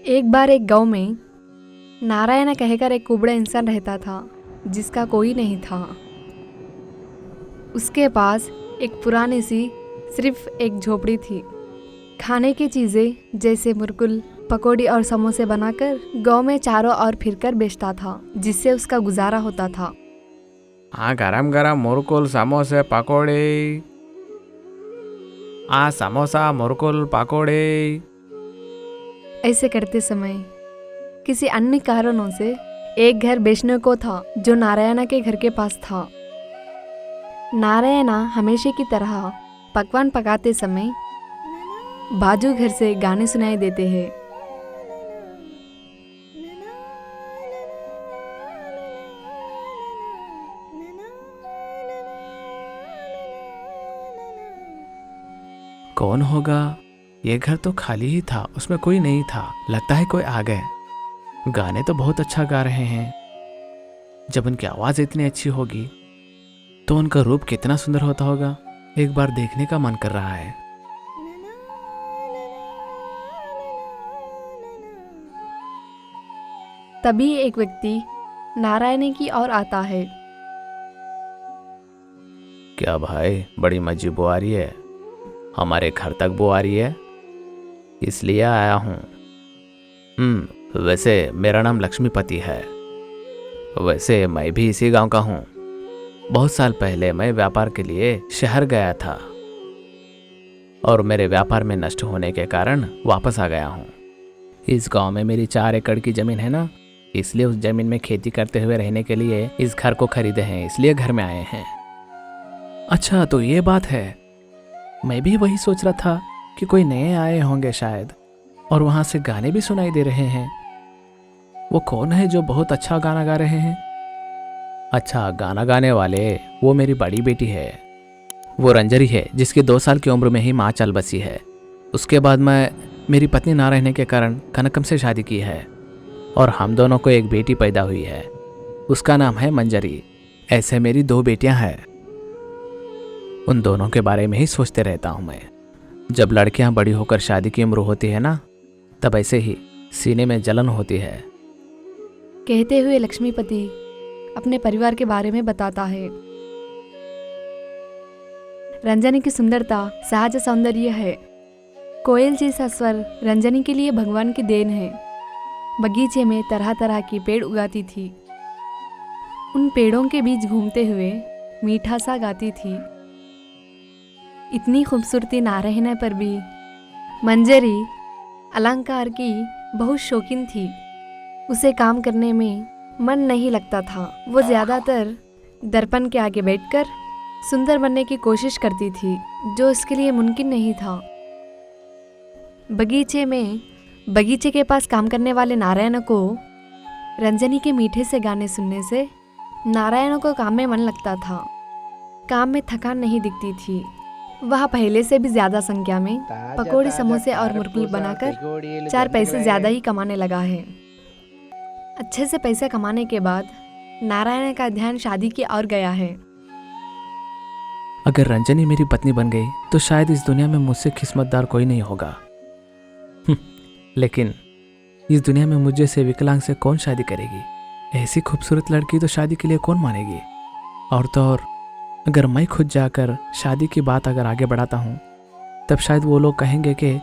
एक बार एक गांव में नारायण कहकर एक कुबड़ा इंसान रहता था जिसका कोई नहीं था। उसके पास एक पुरानी सी सिर्फ एक झोपड़ी थी। खाने की चीज़ें जैसे मुरकुल, पकौड़ी और समोसे बनाकर गांव में चारों ओर फिरकर बेचता था, जिससे उसका गुजारा होता था। हाँ, गरम गरम मुरकुल समोसे पकोड़े। समोसा मुरकुल पकोड़े। ऐसे करते समय किसी अन्य कारणों से एक घर बेचने को था जो नारायणा के घर के पास था। नारायणा हमेशा की तरह पकवान पकाते समय बाजू घर से गाने सुनाई देते हैं। कौन होगा? ये घर तो खाली ही था, उसमें कोई नहीं था। लगता है कोई आ गए। गाने तो बहुत अच्छा गा रहे हैं। जब उनकी आवाज़ इतनी अच्छी होगी तो उनका रूप कितना सुंदर होता होगा। एक बार देखने का मन कर रहा है। तभी एक व्यक्ति नारायण की ओर आता है। क्या भाई, बड़ी मजी बो आ रही है। हमारे घर तक बो आ रही है, इसलिए आया हूँ। वैसे मेरा नाम लक्ष्मीपति है। वैसे मैं भी इसी गांव का हूँ। बहुत साल पहले मैं व्यापार के लिए शहर गया था और मेरे व्यापार में नष्ट होने के कारण वापस आ गया हूँ। इस गांव में मेरी 4 एकड़ की जमीन है ना, इसलिए उस जमीन में खेती करते हुए रहने के लिए इस घर को खरीदे हैं, इसलिए घर में आए हैं। अच्छा, तो ये बात है। मैं भी वही सोच रहा था कि कोई नए आए होंगे शायद, और वहां से गाने भी सुनाई दे रहे हैं। वो कौन है जो बहुत अच्छा गाना गा रहे हैं? अच्छा, गाना गाने वाले वो मेरी बड़ी बेटी है। वो रंजरी है, जिसकी 2 साल की उम्र में ही माँ चल बसी है। उसके बाद मैं मेरी पत्नी ना रहने के कारण कनकम से शादी की है और हम दोनों को एक बेटी पैदा हुई है। उसका नाम है मंजरी। ऐसे मेरी 2 बेटियां हैं। उन दोनों के बारे में ही सोचते रहता हूँ मैं। जब लड़कियां बड़ी होकर शादी की उम्र होती है ना, तब ऐसे ही सीने में जलन होती है। कहते हुए लक्ष्मीपति अपने परिवार के बारे में बताता है। रंजनी की सुंदरता सहज सौंदर्य है। कोयल जैसा स्वर रंजनी के लिए भगवान की देन है। बगीचे में तरह तरह के पेड़ उगाती थी। उन पेड़ों के बीच घूमते हुए मीठा सा गाती थी। इतनी खूबसूरती ना रहने पर भी मंजरी अलंकार की बहुत शौकीन थी। उसे काम करने में मन नहीं लगता था। वो ज़्यादातर दर्पण के आगे बैठकर सुंदर बनने की कोशिश करती थी, जो उसके लिए मुमकिन नहीं था। बगीचे के पास काम करने वाले नारायण को रंजनी के मीठे से गाने सुनने से नारायण को काम में मन लगता था। काम में थकान नहीं दिखती थी। वह पहले से भी ज्यादा संख्या में पकौड़ी, समोसे और मुरकुल बनाकर 4 पैसे ज्यादा ही कमाने लगा है। अच्छे से पैसे कमाने के बाद नारायण का ध्यान शादी की ओर गया है। अगर रंजनी मेरी पत्नी बन गई तो शायद इस दुनिया में मुझसे किस्मतदार कोई नहीं होगा। लेकिन इस दुनिया में मुझे से विकलांग से कौन शादी करेगी? ऐसी खूबसूरत लड़की तो शादी के लिए कौन मानेगी? और तो और अगर मैं खुद जाकर शादी की बात अगर आगे बढ़ाता हूँ, तब शायद वो लोग कहेंगे कि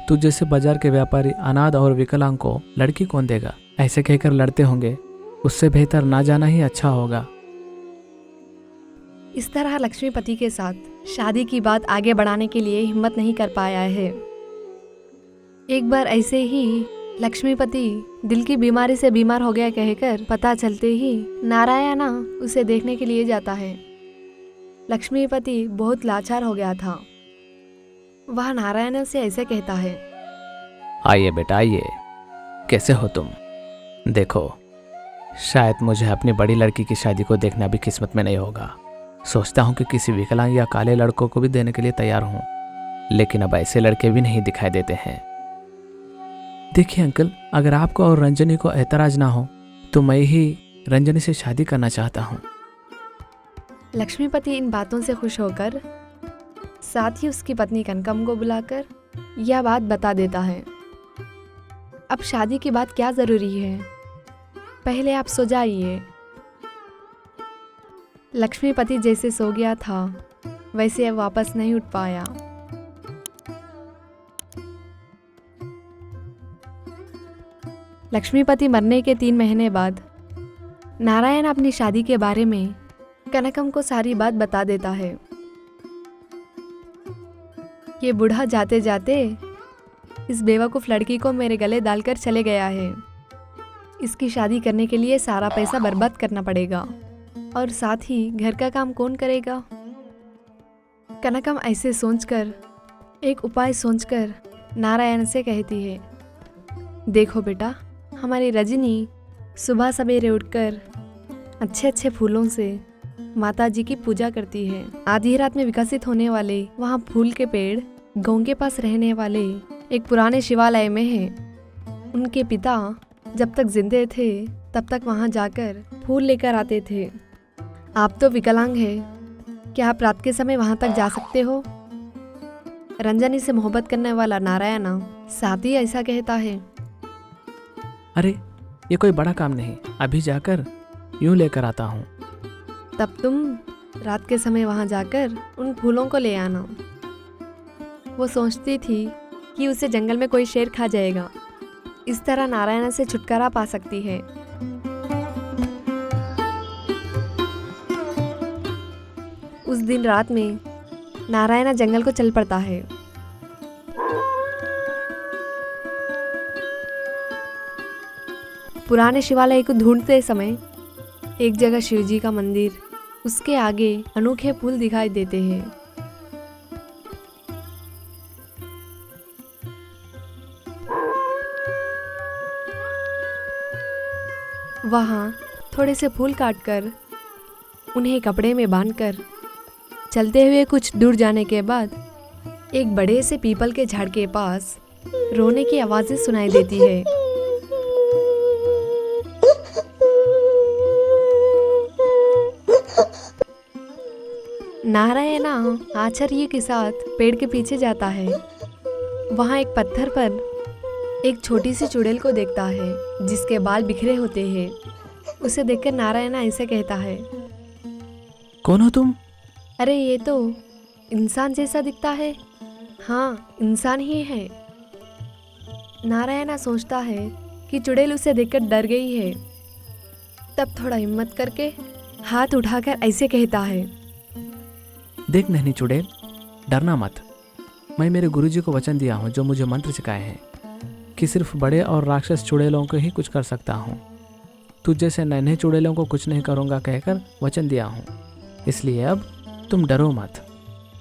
तू जैसे बाजार के व्यापारी अनाथ और विकलांग को लड़की कौन देगा, ऐसे कहकर लड़ते होंगे। उससे बेहतर ना जाना ही अच्छा होगा। इस तरह लक्ष्मीपति के साथ शादी की बात आगे बढ़ाने के लिए हिम्मत नहीं कर पाया है। एक बार ऐसे ही लक्ष्मीपति दिल की बीमारी से बीमार हो गया कहकर पता चलते ही नारायणा उसे देखने के लिए जाता है। लक्ष्मीपति बहुत लाचार हो गया था। वह नारायण से ऐसे कहता है, आइए बेटा आइए, कैसे हो तुम? देखो, शायद मुझे अपनी बड़ी लड़की की शादी को देखना भी किस्मत में नहीं होगा। सोचता हूँ कि किसी विकलांग या काले लड़कों को भी देने के लिए तैयार हूँ, लेकिन अब ऐसे लड़के भी नहीं दिखाई देते हैं। देखिए अंकल, अगर आपको और रंजनी को ऐतराज ना हो तो मैं ही रंजनी से शादी करना चाहता हूँ। लक्ष्मीपति इन बातों से खुश होकर साथ ही उसकी पत्नी कनकम को बुलाकर यह बात बता देता है। अब शादी की बात क्या ज़रूरी है, पहले आप सो जाइए। लक्ष्मीपति जैसे सो गया था वैसे अब वापस नहीं उठ पाया। लक्ष्मीपति मरने के 3 महीने बाद नारायण अपनी शादी के बारे में कनकम को सारी बात बता देता है। ये बूढ़ा जाते जाते इस बेवकूफ़ लड़की को मेरे गले डालकर चले गया है। इसकी शादी करने के लिए सारा पैसा बर्बाद करना पड़ेगा और साथ ही घर का काम कौन करेगा। कनकम ऐसे सोचकर एक उपाय सोचकर नारायण से कहती है, देखो बेटा, हमारी रजनी सुबह सवेरे उठकर अच्छे अच्छे फूलों से माता जी की पूजा करती है। आधी रात में विकसित होने वाले वहाँ फूल के पेड़ गांव के पास रहने वाले एक पुराने शिवालय में है। उनके पिता जब तक जिंदे थे तब तक वहाँ जाकर फूल लेकर आते थे। आप तो विकलांग हैं, क्या आप रात के समय वहाँ तक जा सकते हो? रंजनी से मोहब्बत करने वाला नारायण साथ ही ऐसा कहता है, अरे ये कोई बड़ा काम नहीं, अभी जाकर यूं लेकर आता हूँ। तब तुम रात के समय वहाँ जाकर उन फूलों को ले आना। वो सोचती थी कि उसे जंगल में कोई शेर खा जाएगा, इस तरह नारायण से छुटकारा पा सकती है। उस दिन रात में नारायण जंगल को चल पड़ता है। पुराने शिवालय को ढूंढते समय एक जगह शिवजी का मंदिर, उसके आगे अनोखे फूल दिखाई देते हैं। वहाँ थोड़े से फूल काटकर उन्हें कपड़े में बांधकर चलते हुए कुछ दूर जाने के बाद एक बड़े से पीपल के झाड़ के पास रोने की आवाज़ें सुनाई देती है। नारायण आश्चर्य के साथ पेड़ के पीछे जाता है। वहाँ एक पत्थर पर एक छोटी सी चुड़ैल को देखता है जिसके बाल बिखरे होते हैं। उसे देखकर नारायण ऐसे कहता है, कौन हो तुम? अरे ये तो इंसान जैसा दिखता है। हाँ, इंसान ही है। नारायण सोचता है कि चुड़ैल उसे देखकर डर गई है। तब थोड़ा हिम्मत करके हाथ उठाकर ऐसे कहता है, देख नन्ही चुड़ैल, डरना मत। मैं मेरे गुरुजी को वचन दिया हूँ जो मुझे मंत्र सिखाए हैं कि सिर्फ बड़े और राक्षस चुड़ैलों को ही कुछ कर सकता हूँ। तुझ जैसे नन्हे चुड़ैलों को कुछ नहीं करूँगा कहकर वचन दिया हूँ। इसलिए अब तुम डरो मत।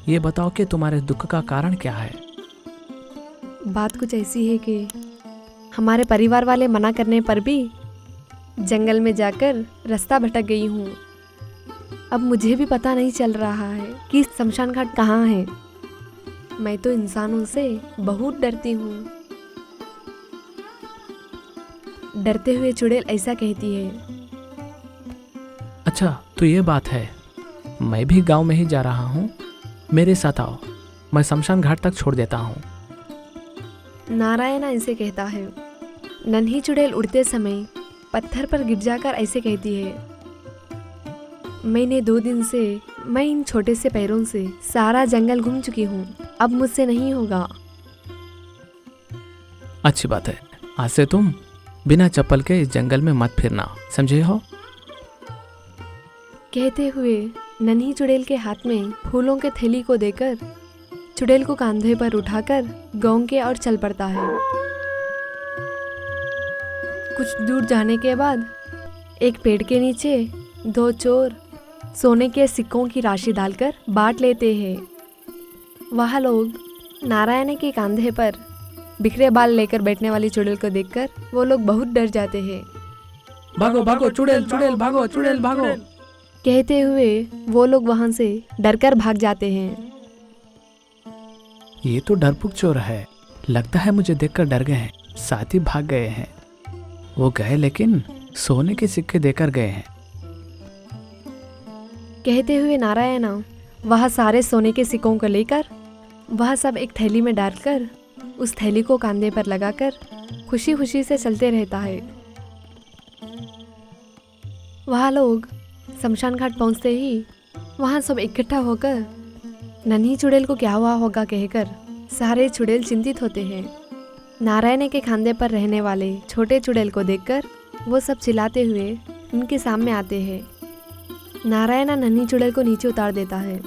ये बताओ कि तुम्हारे दुख का कारण क्या है? बात कुछ ऐसी है कि हमारे परिवार वाले मना करने पर भी जंगल में जाकर रास्ता भटक गई हूँ। अब मुझे भी पता नहीं चल रहा है कि शमशान घाट कहाँ है। मैं तो इंसानों से बहुत डरती हूँ। डरते हुए चुड़ैल ऐसा कहती है, अच्छा तो ये बात है, मैं भी गांव में ही जा रहा हूँ, मेरे साथ आओ, मैं शमशान घाट तक छोड़ देता हूँ। नारायण ऐसे कहता है। नन्ही चुड़ैल उड़ते समय पत्थर पर गिर जाकर ऐसे कहती है, मैंने 2 दिन से मैं इन छोटे से पैरों से सारा जंगल घूम चुकी हूँ, अब मुझसे नहीं होगा। अच्छी बात है, आज से तुम बिना चप्पल के इस जंगल में मत फिरना, समझे हो? कहते हुए नन्ही चुड़ैल के हाथ में फूलों के थैली को देकर चुड़ैल को कंधे पर उठाकर गांव के और चल पड़ता है। कुछ दूर जाने के बाद एक पेड़ के नीचे 2 चोर सोने के सिक्कों की राशि डालकर बांट लेते हैं। वह लोग नारायण के कंधे पर बिखरे बाल लेकर बैठने वाली चुड़ैल को देखकर वो लोग बहुत डर जाते हैं। भागो भागो चुड़ैल, चुड़ैल भागो, चुड़ैल भागो, कहते हुए वो लोग वहां से डरकर भाग जाते हैं। ये तो डरपुक चोर है, लगता है मुझे देखकर डर गए हैं, साथ ही भाग गए हैं। वो गए लेकिन सोने के सिक्के देकर गए हैं। कहते हुए नारायण वह सारे सोने के सिक्कों को लेकर वह सब एक थैली में डालकर उस थैली को कंधे पर लगाकर खुशी खुशी से चलते रहता है। वहाँ लोग शमशान घाट पहुँचते ही वहाँ सब इकट्ठा होकर नन्ही चुड़ैल को क्या हुआ होगा कहकर सारे चुड़ैल चिंतित होते हैं। नारायण के खांधे पर रहने वाले छोटे चुड़ैल को देखकर वो सब चिल्लाते हुए उनके सामने आते हैं। नारायण नन्ही चुड़ैल को नीचे उतार देता है।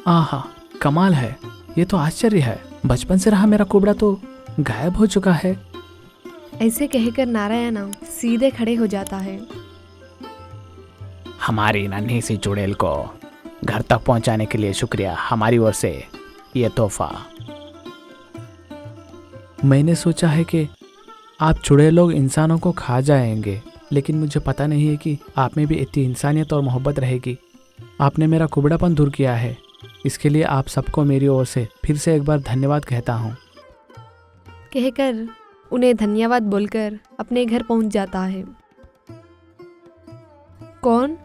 आहा, कमाल है, ये तो आश्चर्य है। बचपन से रहा मेरा कुबड़ा तो गायब हो चुका है। ऐसे कहकर नारायण सीधे खड़े हो जाता है। हमारी नन्ही सी चुड़ैल को घर तक पहुंचाने के लिए शुक्रिया, हमारी ओर से ये तोहफा। मैंने सोचा है कि आप चुड़ैल लोग इंसानों को खा जाएंगे, लेकिन मुझे पता नहीं है कि आप में भी इतनी इंसानियत और मोहब्बत रहेगी। आपने मेरा कुबड़ापन दूर किया है, इसके लिए आप सबको मेरी ओर से फिर से एक बार धन्यवाद कहता हूँ। कहकर उन्हें धन्यवाद बोलकर अपने घर पहुंच जाता है। कौन?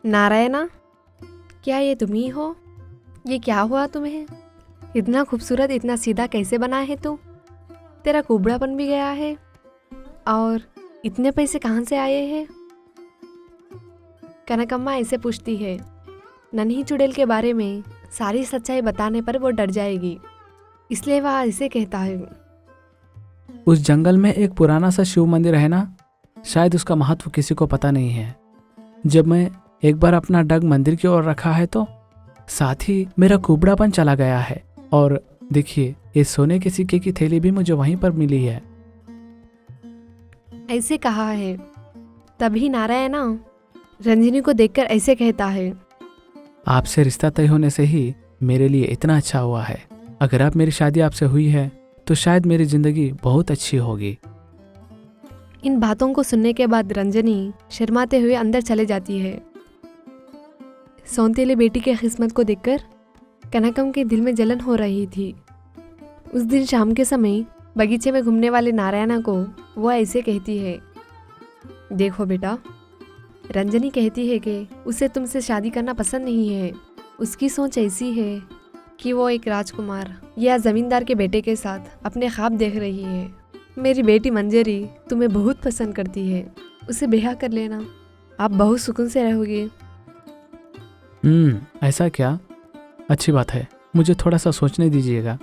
नारायणा, क्या ये तुम ही हो? ये क्या हुआ तुम्हें? इतना खूबसूरत, इतना सीधा कैसे बना है तू? तेरा कुबड़ापन भी गया है और इतने पैसे कहाँ से आए हैं? कनकम्मा ऐसे पूछती है। नन्ही चुड़ैल के बारे में सारी सच्चाई बताने पर वो डर जाएगी, इसलिए वह ऐसे कहता है। उस जंगल में एक पुराना सा शिव मंदिर है ना, शायद उसका महत्व किसी को पता नहीं है। जब मैं एक बार अपना डग मंदिर की ओर रखा है तो साथ ही मेरा कुबड़ापन चला गया है। और देखिए, ये सोने के सिक्के की थैली भी मुझे वहीं पर मिली है। ऐसे कहा है। तभी नारायण रंजनी को देखकर ऐसे कहता है। आपसे रिश्ता तय होने से ही मेरे लिए इतना अच्छा हुआ है। अगर आप मेरी शादी आपसे हुई है तो शायद मेरी जिंदगी बहुत अच्छी होगी। इन बातों को सुनने के बाद रंजनी शर्माते हुए अंदर चले जाती है। सौंतेले बेटी के किस्मत को देखकर कनकम के दिल में जलन हो रही थी। उस दिन शाम के समय बगीचे में घूमने वाले नारायणा को वो ऐसे कहती है। देखो बेटा, रंजनी कहती है कि उसे तुमसे शादी करना पसंद नहीं है। उसकी सोच ऐसी है कि वो एक राजकुमार या जमींदार के बेटे के साथ अपने ख्वाब देख रही है। मेरी बेटी मंजरी तुम्हें बहुत पसंद करती है, उसे ब्याह कर लेना, आप बहुत सुकून से रहोगे। ऐसा क्या? अच्छी बात है, मुझे थोड़ा सा सोचने दीजिएगा।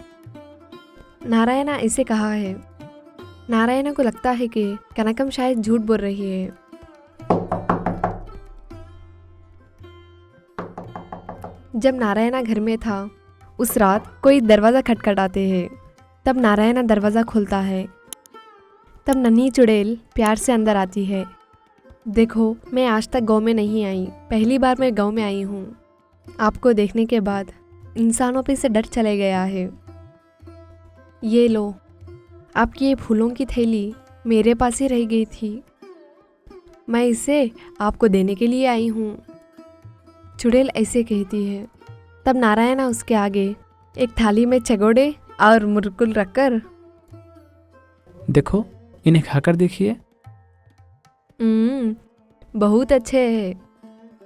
नारायणा ऐसे कहा है। नारायणा को लगता है कि कनकम शायद झूठ बोल रही है। जब नारायणा घर में था उस रात कोई दरवाज़ा खटखटाते हैं। तब नारायणा दरवाज़ा खोलता है। तब नन्ही चुड़ैल प्यार से अंदर आती है। देखो, मैं आज तक गांव में नहीं आई, पहली बार मैं गांव में आई हूँ। आपको देखने के बाद इंसानों पे से डर चले गया है। ये लो, आपकी ये फूलों की थैली मेरे पास ही रह गई थी, मैं इसे आपको देने के लिए आई हूँ। चुड़ैल ऐसे कहती है। तब नारायणा उसके आगे एक थाली में चगोड़े और मुरकुल रखकर, देखो, इन्हें खाकर देखिए। बहुत अच्छे हैं,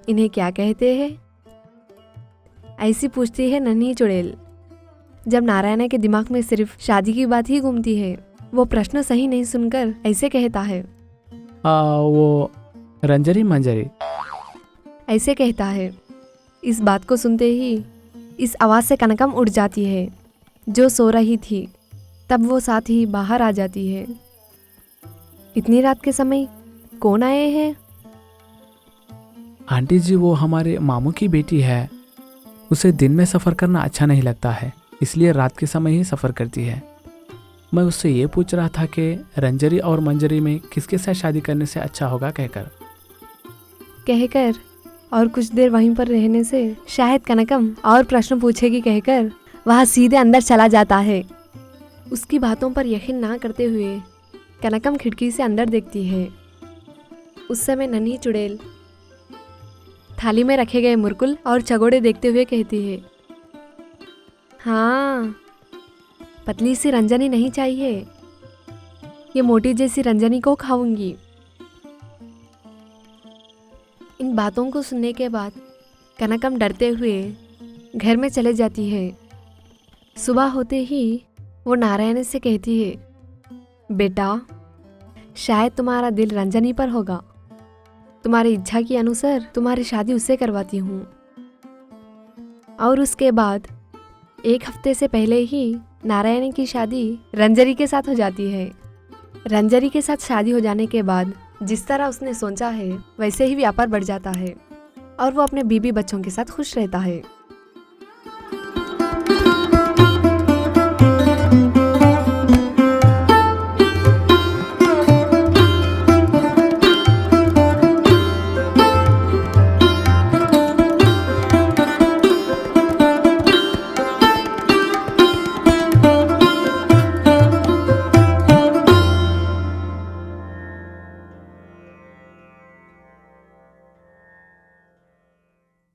इन्हें क्या कहते हैं? ऐसी पूछती है नन्ही चुड़ैल। जब नारायणा के दिमाग में सिर्फ शादी की बात ही घूमती है, वो प्रश्न सही नहीं सुनकर ऐसे कहता है। वो रंजरी मंजरी। ऐसे कहता है। इस बात को सुनते ही इस आवाज़ से कनकम उठ जाती है जो सो रही थी। तब वो साथ ही बाहर आ जाती है। इतनी रात के समय कौन आए हैं? आंटी जी, वो हमारे मामू की बेटी है। उसे दिन में सफ़र करना अच्छा नहीं लगता है, इसलिए रात के समय ही सफ़र करती है। मैं उससे ये पूछ रहा था कि रंजरी और मंजरी में किसके साथ शादी करने से अच्छा होगा कहकर और कुछ देर वहीं पर रहने से शायद कनकम और प्रश्न पूछेगी कहकर वह सीधे अंदर चला जाता है। उसकी बातों पर यकीन ना करते हुए कनकम खिड़की से अंदर देखती है। उस समय नन्ही चुड़ैल थाली में रखे गए मुरकुल और चगोड़े देखते हुए कहती है। हाँ, पतली सी रंजनी नहीं चाहिए, ये मोटी जैसी रंजनी को खाऊंगी। इन बातों को सुनने के बाद कनकम डरते हुए घर में चले जाती है। सुबह होते ही वो नारायण से कहती है, बेटा शायद तुम्हारा दिल रंजनी पर होगा, तुम्हारी इच्छा के अनुसार तुम्हारी शादी उससे करवाती हूँ। और उसके बाद एक हफ्ते से पहले ही नारायण की शादी रंजनी के साथ हो जाती है। रंजनी के साथ शादी हो जाने के बाद जिस तरह उसने सोचा है वैसे ही व्यापार बढ़ जाता है और वो अपने बीबी बच्चों के साथ खुश रहता है।